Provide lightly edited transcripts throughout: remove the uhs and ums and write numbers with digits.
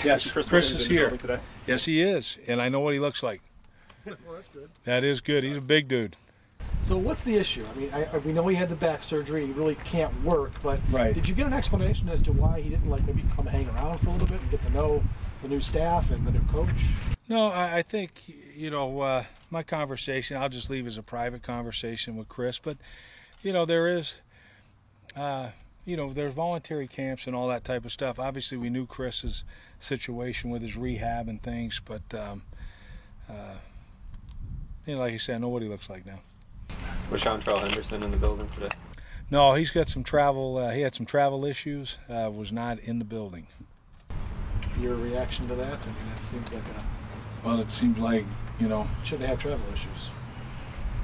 Yes, Chris is here today. Yes, he is, and I know what he looks like. Well, that's good. That is good. He's a big dude. So what's the issue? I mean, we know he had the back surgery. He really can't work, but Right. Did you get an explanation as to why he didn't like maybe come hang around for a little bit and get to know the new staff and the new coach? No, I think, my conversation, I'll just leave as a private conversation with Chris, but, there is, there's voluntary camps and all that type of stuff. Obviously, we knew Chris's situation with his rehab and things, but, like you said, I know what he looks like now. Was Sean Henderson in the building today? No, he's got some travel, he had some travel issues, was not in the building. Your reaction to that? I mean, it seems like Well, it seems like, shouldn't have travel issues.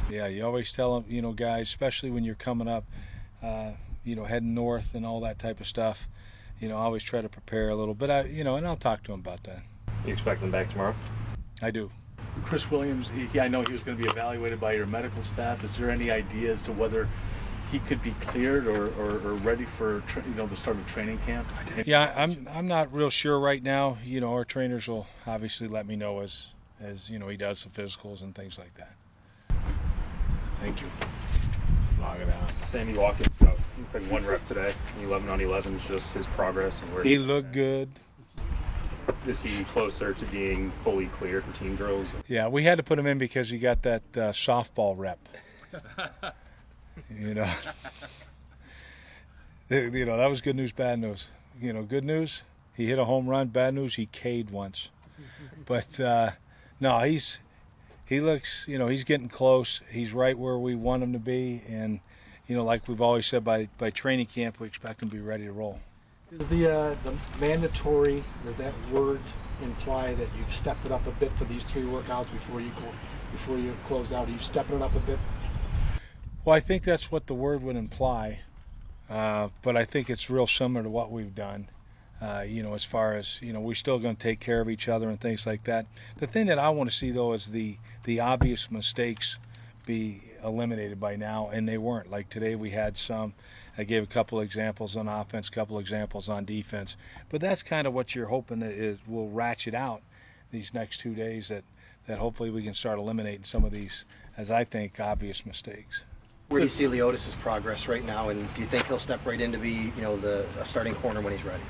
Yeah, you always tell them, guys, especially when you're coming up, heading north and all that type of stuff, always try to prepare a little bit, and I'll talk to him about that. You expect him back tomorrow? I do. Chris Williams, I know he was going to be evaluated by your medical staff. Is there any idea as to whether he could be cleared or ready for the start of training camp? Yeah, I'm not real sure right now. Our trainers will obviously let me know as he does the physicals and things like that. Thank you. Log it out. Sammy Watkins got one rep today. 11 on 11 is just his progress and where he looked good. Is he closer to being fully clear for team drills? Yeah, we had to put him in because he got that softball rep. That was good news, bad news. Good news, he hit a home run. Bad news, he K'd once. But no, he looks, he's getting close. He's right where we want him to be, and like we've always said, by training camp, we expect him to be ready to roll. Is the mandatory, does that word imply that you've stepped it up a bit for these 3 workouts before you close out? Are you stepping it up a bit? Well, I think that's what the word would imply, but I think it's real similar to what we've done. As far as, we're still going to take care of each other and things like that. The thing that I want to see, though, is the obvious mistakes be eliminated by now, and they weren't. Like today we had some. I gave a couple examples on offense, a couple examples on defense. But that's kind of what you're hoping that will ratchet out these next 2 days, that hopefully we can start eliminating some of these, as I think, obvious mistakes. Where do you see Leotis' progress right now, and do you think he'll step right in to be, a starting corner when he's ready?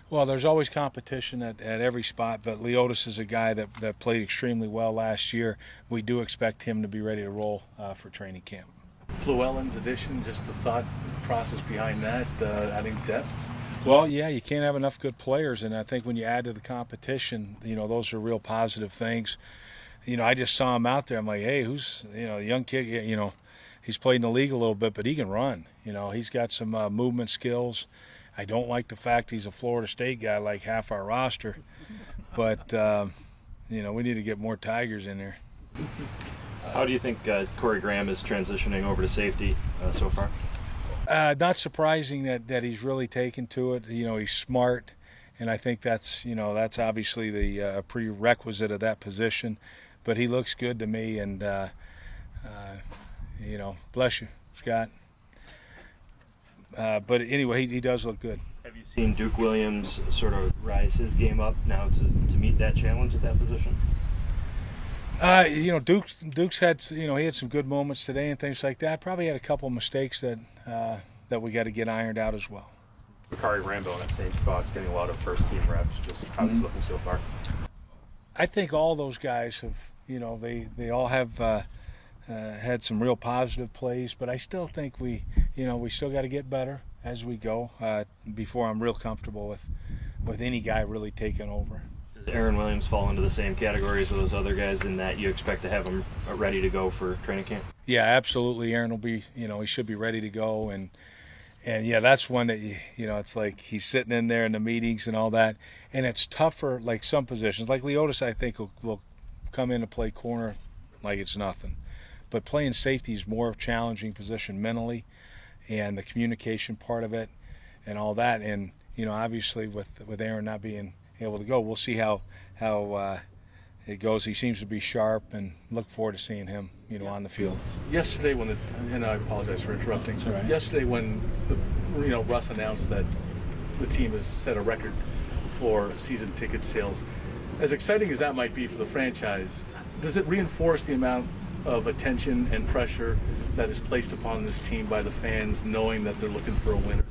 Well, there's always competition at every spot, but Leotis is a guy that played extremely well last year. We do expect him to be ready to roll for training camp. Llewellyn's addition, just the thought process behind that, adding depth? Well, yeah, you can't have enough good players, and I think when you add to the competition, those are real positive things. I just saw him out there. I'm like, hey, who's, a young kid, he's played in the league a little bit, but he can run. He's got some movement skills. I don't like the fact he's a Florida State guy like half our roster, but, we need to get more Tigers in there. How do you think Corey Graham is transitioning over to safety so far? Not surprising that he's really taken to it. He's smart, and I think that's obviously the prerequisite of that position. But he looks good to me, and bless you, Scott. But anyway, he does look good. Have you seen Duke Williams sort of rise his game up now to meet that challenge at that position? Duke's had, he had some good moments today and things like that. Probably had a couple of mistakes that we got to get ironed out as well. Bakari Rambo in that same spot is getting a lot of first-team reps. Just how he's looking so far. I think all those guys have, they all have had some real positive plays, but I still think we still got to get better as we go before I'm real comfortable with any guy really taking over. Does Aaron Williams fall into the same categories of those other guys in that you expect to have him ready to go for training camp? Yeah, absolutely. Aaron will be, he should be ready to go, and yeah, that's one that it's like he's sitting in there in the meetings and all that, and it's tougher. Like some positions, like Leotis, I think will come in to play corner like it's nothing, but playing safety is more challenging position mentally, and the communication part of it, and all that, and obviously with Aaron not being able to go, we'll see how it goes. He seems to be sharp, and look forward to seeing him, on the field. Yesterday, and I apologize for interrupting. That's all right. Yesterday, when Russ announced that the team has set a record for season ticket sales. As exciting as that might be for the franchise, does it reinforce the amount of attention and pressure that is placed upon this team by the fans, knowing that they're looking for a winner?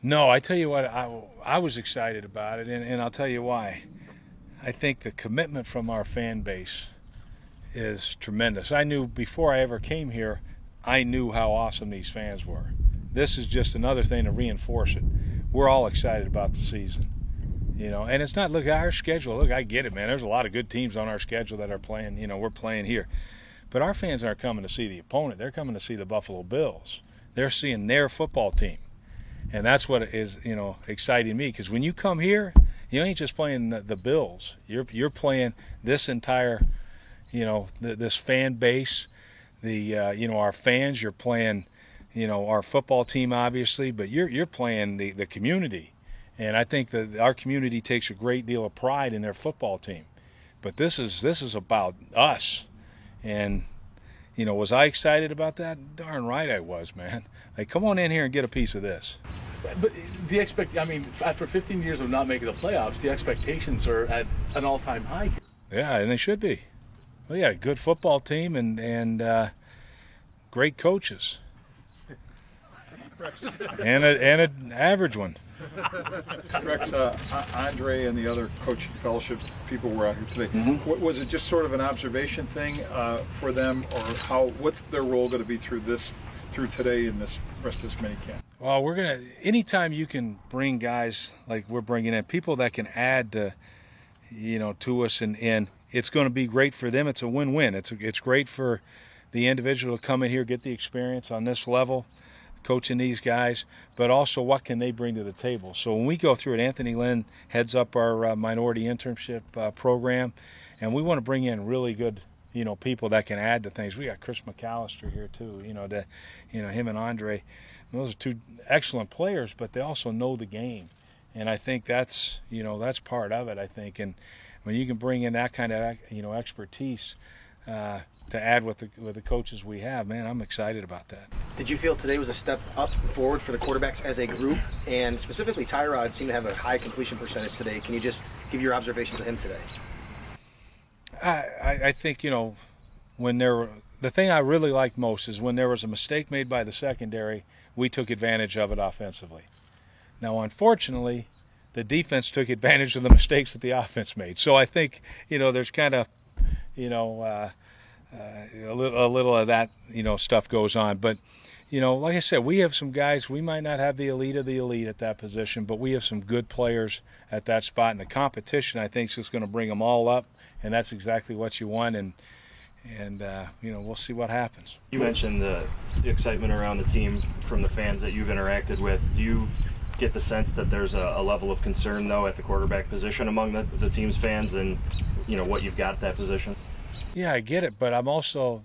No, I tell you what, I was excited about it, and I'll tell you why. I think the commitment from our fan base is tremendous. I knew before I ever came here, I knew how awesome these fans were. This is just another thing to reinforce it. We're all excited about the season, you know. And it's not, look at our schedule. Look, I get it, man. There's a lot of good teams on our schedule that are playing, you know, we're playing here. But our fans aren't coming to see the opponent. They're coming to see the Buffalo Bills. They're seeing their football team. And that's what is, you know, exciting me. Because when you come here, you ain't just playing the Bills. You're playing this entire, you know, this fan base, you know, our fans. You're playing, you know, our football team, obviously, but you're playing the community. And I think that our community takes a great deal of pride in their football team. But this is about us. And, you know, was I excited about that? Darn right I was, man. Like, come on in here and get a piece of this. But I mean, after 15 years of not making the playoffs, the expectations are at an all-time high here. Yeah, and they should be. Well, yeah, good football team and great coaches. and an average one. Rex, Andre and the other coaching fellowship people were out here today. Mm-hmm. Was it just sort of an observation thing for them, or what's their role going to be through today and this rest of this mini camp? Well, anytime you can bring guys like we're bringing in, people that can add to, you know, to us, and it's going to be great for them. It's a win-win. It's great for the individual to come in here, get the experience on this level, coaching these guys, but also what can they bring to the table. So when we go through it, Anthony Lynn heads up our minority internship program, and we want to bring in really good, you know, people that can add to things. We got Chris McAllister here too, you know, him and Andre. Those are two excellent players, but they also know the game, and I think that's, you know, that's part of it, I think. And when you can bring in that kind of, you know, expertise to add with the coaches we have, man, I'm excited about that. Did you feel today was a step up forward for the quarterbacks as a group? And specifically, Tyrod seemed to have a high completion percentage today. Can you just give your observations of him today? I think, you know, the thing I really liked most is when there was a mistake made by the secondary, we took advantage of it offensively. Now, unfortunately, the defense took advantage of the mistakes that the offense made. So I think, you know, there's kind of, you know, a little of that, you know, stuff goes on. But, you know, like I said, we have some guys. We might not have the elite of the elite at that position, but we have some good players at that spot. And the competition, I think, is just going to bring them all up, and that's exactly what you want. And you know, we'll see what happens. You mentioned the excitement around the team from the fans that you've interacted with. Do you get the sense that there's a level of concern, though, at the quarterback position among the team's fans and, you know, what you've got at that position? Yeah, I get it, but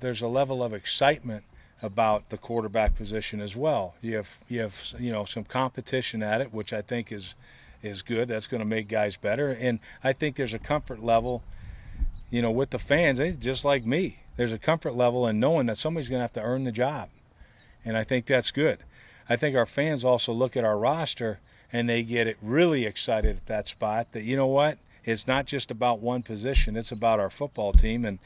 there's a level of excitement about the quarterback position as well. You have you know, some competition at it, which I think is good. That's going to make guys better, and I think there's a comfort level, you know, with the fans, just like me. There's a comfort level in knowing that somebody's going to have to earn the job, and I think that's good. I think our fans also look at our roster and they get it really excited at that spot that, you know what, it's not just about one position, it's about our football team, and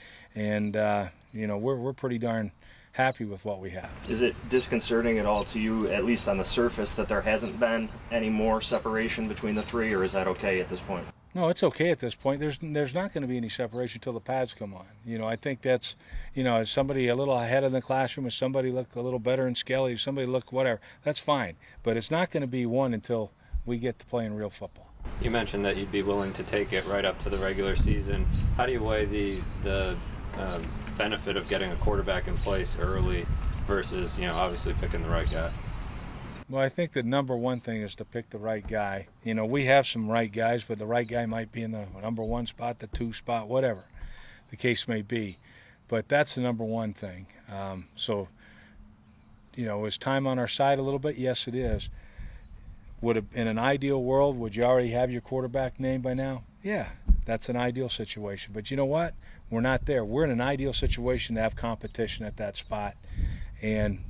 you know, we're pretty darn happy with what we have. Is it disconcerting at all to you, at least on the surface, that there hasn't been any more separation between the three, or is that okay at this point? No, it's okay at this point. There's not going to be any separation until the pads come on. You know, I think that's, you know, as somebody a little ahead in the classroom, as somebody look a little better in Skelly, somebody look whatever, that's fine. But it's not going to be one until we get to playing real football. You mentioned that you'd be willing to take it right up to the regular season. How do you weigh the benefit of getting a quarterback in place early versus, you know, obviously picking the right guy? Well, I think the number one thing is to pick the right guy. You know, we have some right guys, but the right guy might be in the number one spot, the 2 spot, whatever the case may be. But that's the number one thing. So, you know, is time on our side a little bit? Yes, it is. In an ideal world, would you already have your quarterback name by now? Yeah, that's an ideal situation. But you know what? We're not there. We're in an ideal situation to have competition at that spot, and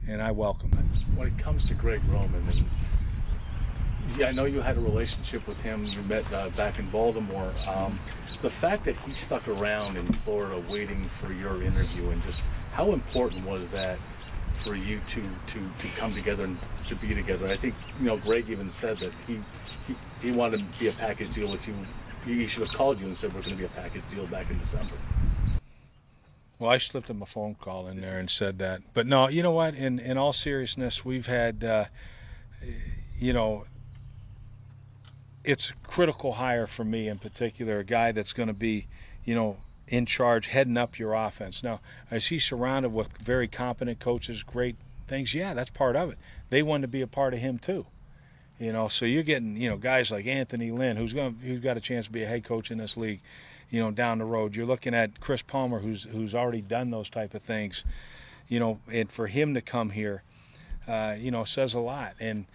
I welcome it. When it comes to Greg Roman, and Yeah, I know you had a relationship with him. You met back in Baltimore. The fact that he stuck around in Florida waiting for your interview, and just how important was that for you to come together and to be together? I think, you know, Greg even said that he wanted to be a package deal with you. He should have called you and said, we're going to be a package deal back in December. Well, I slipped him a phone call in there and said that. But no, you know what? In all seriousness, we've had, you know, it's a critical hire for me in particular, a guy that's going to be, you know, in charge, heading up your offense. Now, is he surrounded with very competent coaches, great things? Yeah, that's part of it. They want to be a part of him too. You know, so you're getting, you know, guys like Anthony Lynn, who's got a chance to be a head coach in this league, you know, down the road. You're looking at Chris Palmer, who's already done those type of things, you know, and for him to come here, you know, says a lot. And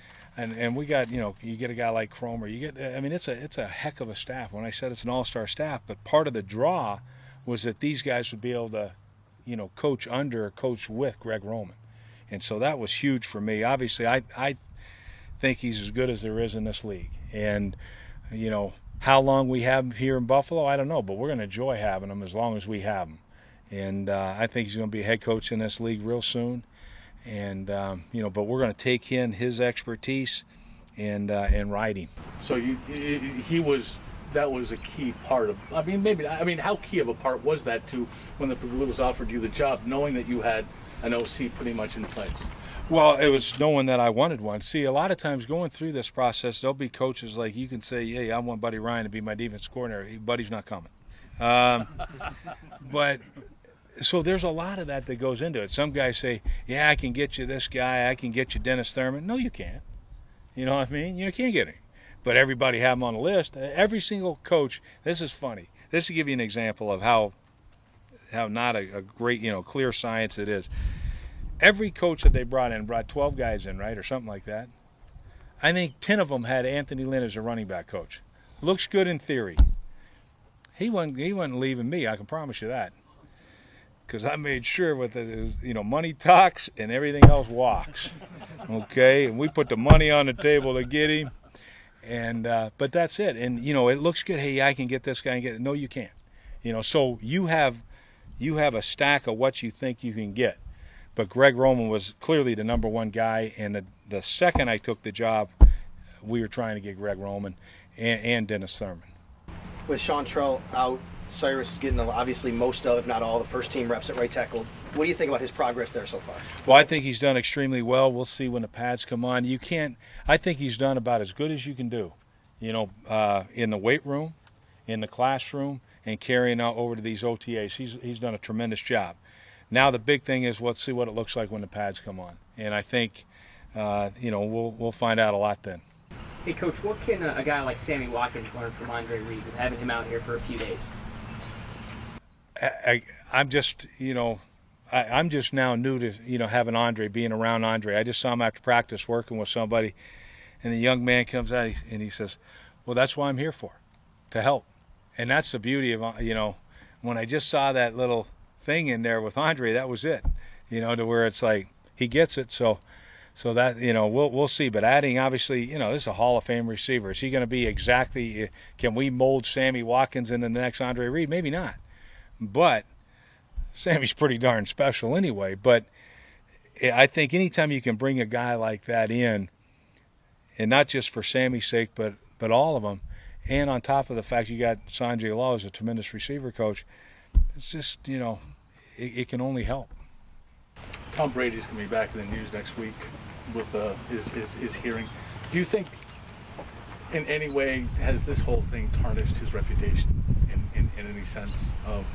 we got, you know, you get a guy like Cromer. You get, I mean, it's a heck of a staff. When I said it's an all-star staff, but part of the draw was that these guys would be able to, you know, coach under or coach with Greg Roman, and so that was huge for me. Obviously, I think he's as good as there is in this league, and you know how long we have him here in Buffalo, I don't know, but we're going to enjoy having him as long as we have him, and I think he's going to be a head coach in this league real soon. And you know, but we're going to take in his expertise and ride him. So that was a key part of. I mean, how key of a part was that to when the Blues offered you the job, knowing that you had an OC pretty much in place? Well, it was knowing that I wanted one. See, a lot of times going through this process, there'll be coaches like you can say, "Hey, I want Buddy Ryan to be my defense coordinator." Buddy's not coming. But. So there's a lot of that goes into it. Some guys say, yeah, I can get you this guy, I can get you Dennis Thurman. No, you can't. You know what I mean? You can't get him. But everybody have him on the list. Every single coach, this is funny. This will give you an example of how not a great, you know, clear science it is. Every coach that they brought 12 guys in, right, or something like that. I think 10 of them had Anthony Lynn as a running back coach. Looks good in theory. He wasn't leaving me, I can promise you that. Because I made sure with the, you know, money talks and everything else walks, okay? And we put the money on the table to get him, and but that's it. And you know, it looks good. Hey, I can get this guy and get it. No, you can't. You know, so you have a stack of what you think you can get. But Greg Roman was clearly the number one guy, and the second I took the job, we were trying to get Greg Roman and Dennis Thurman. With Sean Trell out, Cyrus is getting obviously most of, if not all, the first team reps at right tackle. What do you think about his progress there so far? Well, I think he's done extremely well. We'll see when the pads come on. I think he's done about as good as you can do, you know, in the weight room, in the classroom, and carrying out over to these OTAs. He's done a tremendous job. Now the big thing is let's see what it looks like when the pads come on. And I think, you know, we'll find out a lot then. Hey, Coach, what can a guy like Sammy Watkins learn from Andre Reed with having him out here for a few days? I'm just, you know, I'm just now new to, you know, having Andre, being around Andre. I just saw him after practice working with somebody, and the young man comes out and he says, well, that's what I'm here for, to help. And that's the beauty of, you know, when I just saw that little thing in there with Andre, that was it, you know, to where it's like he gets it. So that, you know, we'll see. But adding, obviously, you know, this is a Hall of Fame receiver. Is he going to be exactly, can we mold Sammy Watkins into the next Andre Reed? Maybe not. But Sammy's pretty darn special anyway. But I think anytime you can bring a guy like that in, and not just for Sammy's sake, but all of them, and on top of the fact you got Sanjay Law as a tremendous receiver coach, it's just, you know, it can only help. Tom Brady's going to be back in the news next week with his hearing. Do you think in any way has this whole thing tarnished his reputation in any sense of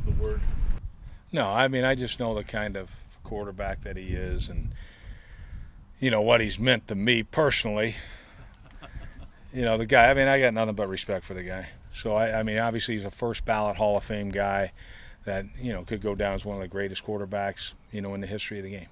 the word? No, I mean, I just know the kind of quarterback that he is, and you know what he's meant to me personally. You know, the guy, I mean, I got nothing but respect for the guy. So I mean, obviously he's a first ballot Hall of Fame guy that, you know, could go down as one of the greatest quarterbacks, you know, in the history of the game.